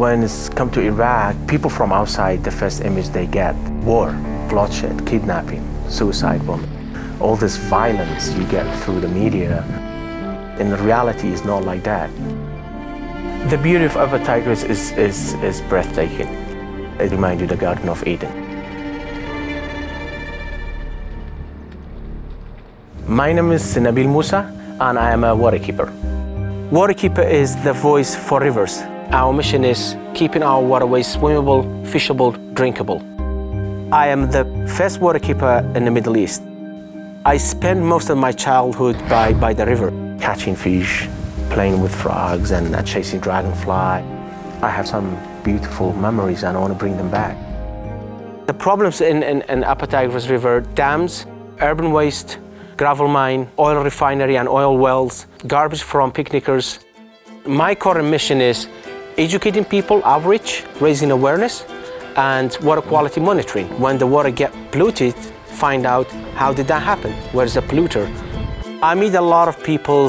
When it's come to Iraq, people from outside, the first image they get, war, bloodshed, kidnapping, suicide bombing, all this violence you get through the media. In reality, it's not like that. The beauty of Upper Tigris is breathtaking. It reminds you of the Garden of Eden. My name is Nabil Musa, and I am a waterkeeper. Waterkeeper is the voice for rivers. Our mission is keeping our waterways swimmable, fishable, drinkable. I am the first waterkeeper in the Middle East. I spent most of my childhood by the river, catching fish, playing with frogs, and chasing dragonfly. I have some beautiful memories and I want to bring them back. The problems in Upper Tigris River: dams, urban waste, gravel mine, oil refinery and oil wells, garbage from picnickers. My current mission is educating people, outreach, raising awareness, and water quality monitoring. When the water gets polluted, find out how did that happen, where's the polluter. I meet a lot of people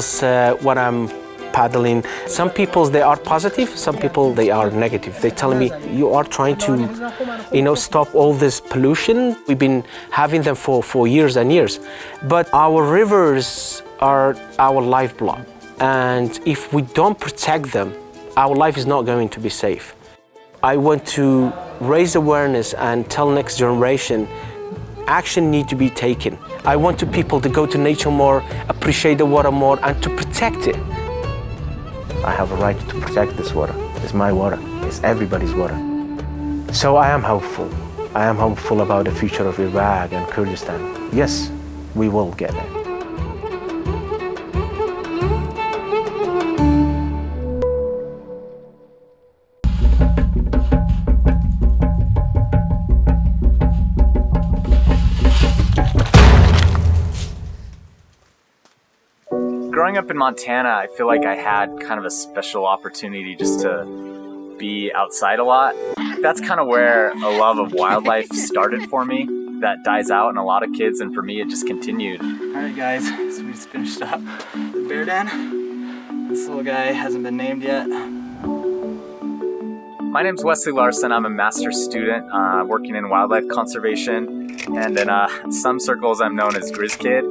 when I'm paddling. Some people, they are positive, some people, they are negative. They tell me, you are trying to, stop all this pollution. We've been having them for years and years. But our rivers are our lifeblood. And if we don't protect them, our life is not going to be safe. I want to raise awareness and tell next generation, action needs to be taken. I want people to go to nature more, appreciate the water more, and to protect it. I have a right to protect this water. It's my water. It's everybody's water. So I am hopeful. I am hopeful about the future of Iraq and Kurdistan. Yes, we will get there. Growing up in Montana, I feel like I had kind of a special opportunity just to be outside a lot. That's kind of where a love of wildlife started for me. That dies out in a lot of kids, and for me it just continued. Alright guys, so we just finished up the bear den. This little guy hasn't been named yet. My name's Wesley Larson. I'm a master's student working in wildlife conservation, and in some circles I'm known as Grizz Kid.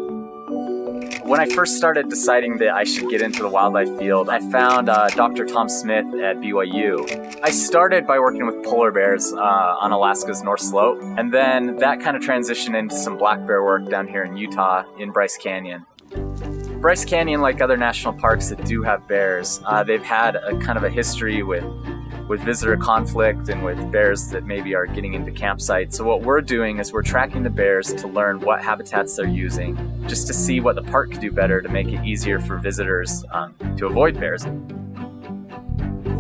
When I first started deciding that I should get into the wildlife field, I found Dr. Tom Smith at BYU. I started by working with polar bears on Alaska's North Slope, and then that kind of transitioned into some black bear work down here in Utah in Bryce Canyon. Bryce Canyon, like other national parks that do have bears, they've had a kind of a history with visitor conflict and with bears that maybe are getting into campsites. So what we're doing is we're tracking the bears to learn what habitats they're using, just to see what the park could do better to make it easier for visitors to avoid bears.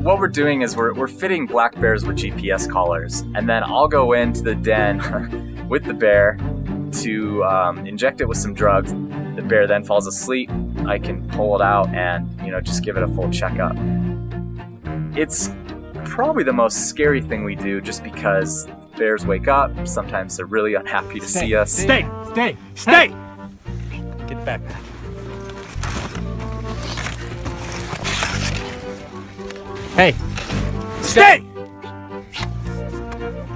What we're doing is we're fitting black bears with GPS collars, and then I'll go into the den with the bear to inject it with some drugs. The bear then falls asleep. I can pull it out and just give it a full checkup. It's probably the most scary thing we do, just because bears wake up. Sometimes they're really unhappy to see us. Stay! Get back. Hey! Stay!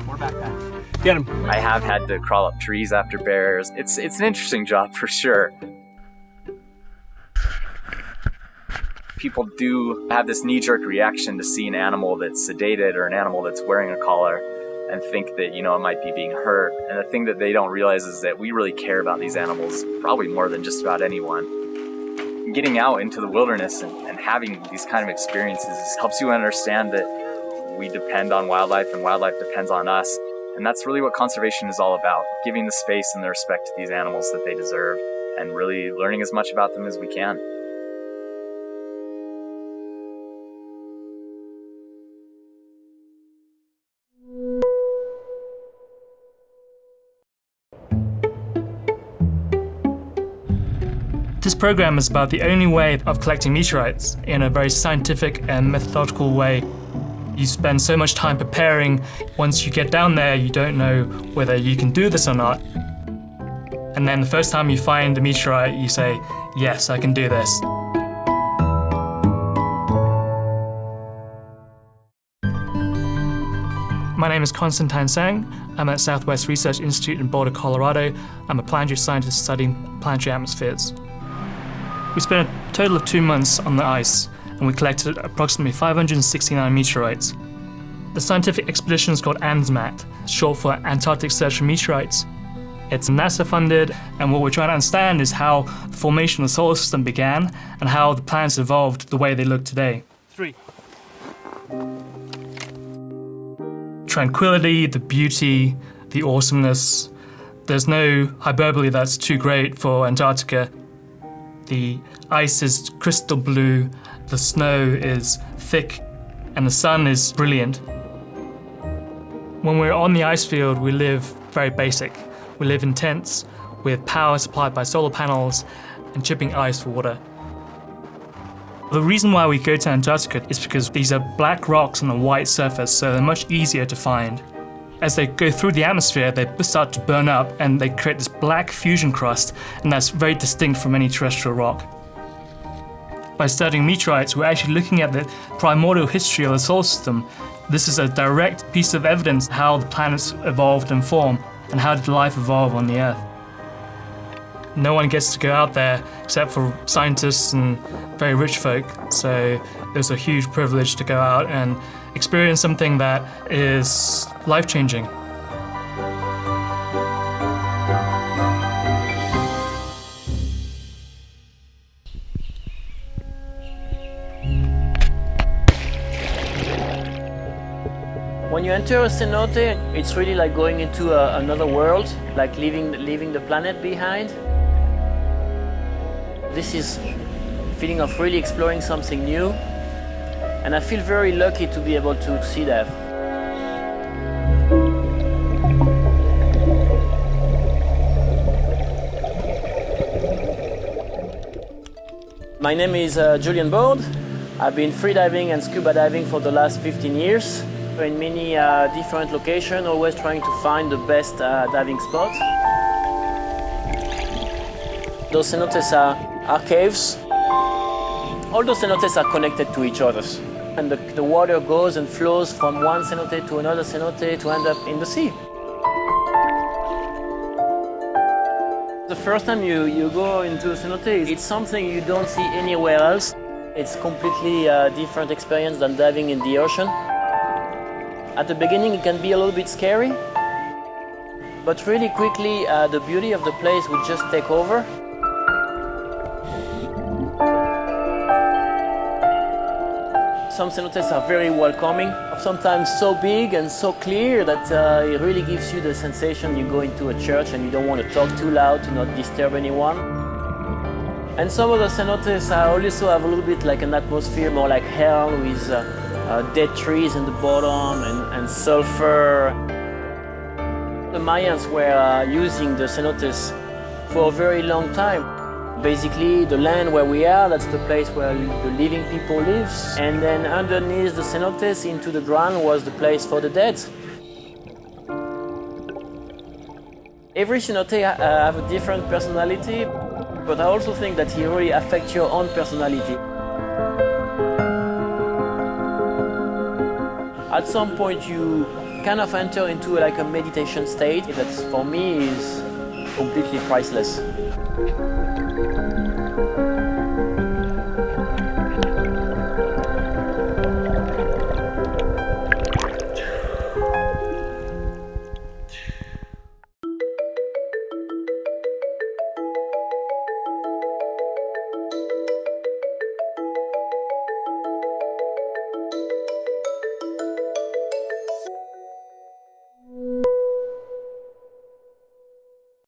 More backpack. Get him. I have had to crawl up trees after bears. It's an interesting job for sure. People do have this knee-jerk reaction to see an animal that's sedated or an animal that's wearing a collar and think that, it might be being hurt. And the thing that they don't realize is that we really care about these animals probably more than just about anyone. Getting out into the wilderness and having these kind of experiences helps you understand that we depend on wildlife and wildlife depends on us. And that's really what conservation is all about, giving the space and the respect to these animals that they deserve and really learning as much about them as we can. This program is about the only way of collecting meteorites in a very scientific and methodological way. You spend so much time preparing. Once you get down there, you don't know whether you can do this or not. And then the first time you find a meteorite, you say, yes, I can do this. My name is Constantine Sang. I'm at Southwest Research Institute in Boulder, Colorado. I'm a planetary scientist studying planetary atmospheres. We spent a total of 2 months on the ice, and we collected approximately 569 meteorites. The scientific expedition is called ANSMAT, short for Antarctic Search for Meteorites. It's NASA funded, and what we're trying to understand is how the formation of the solar system began and how the planets evolved the way they look today. 3. Tranquility, the beauty, the awesomeness. There's no hyperbole that's too great for Antarctica. The ice is crystal blue, the snow is thick, and the sun is brilliant. When we're on the ice field, we live very basic. We live in tents with power supplied by solar panels and chipping ice for water. The reason why we go to Antarctica is because these are black rocks on a white surface, so they're much easier to find. As they go through the atmosphere, they start to burn up and they create this black fusion crust, and that's very distinct from any terrestrial rock. By studying meteorites, we're actually looking at the primordial history of the solar system. This is a direct piece of evidence how the planets evolved and formed, and how did life evolve on the Earth. No one gets to go out there except for scientists and very rich folk, so it's a huge privilege to go out and experience something that is life-changing. When you enter a cenote, it's really like going into another world, like leaving the planet behind. This is a feeling of really exploring something new, and I feel very lucky to be able to see that. My name is Julian Baud. I've been freediving and scuba diving for the last 15 years. In many different locations, always trying to find the best diving spots. Those cenotes are caves. All those cenotes are connected to each other. And the water goes and flows from one cenote to another cenote to end up in the sea. The first time you go into a cenote, it's something you don't see anywhere else. It's completely different experience than diving in the ocean. At the beginning, it can be a little bit scary, but really quickly, the beauty of the place will just take over. Some cenotes are very welcoming, sometimes so big and so clear that it really gives you the sensation you go into a church and you don't want to talk too loud to not disturb anyone. And some of the cenotes also have a little bit like an atmosphere more like hell with dead trees in the bottom and sulfur. The Mayans were using the cenotes for a very long time. Basically, the land where we are, that's the place where the living people live. And then underneath the cenotes, into the ground, was the place for the dead. Every cenote have a different personality, but I also think that it really affects your own personality. At some point, you kind of enter into like a meditation state that for me is completely priceless.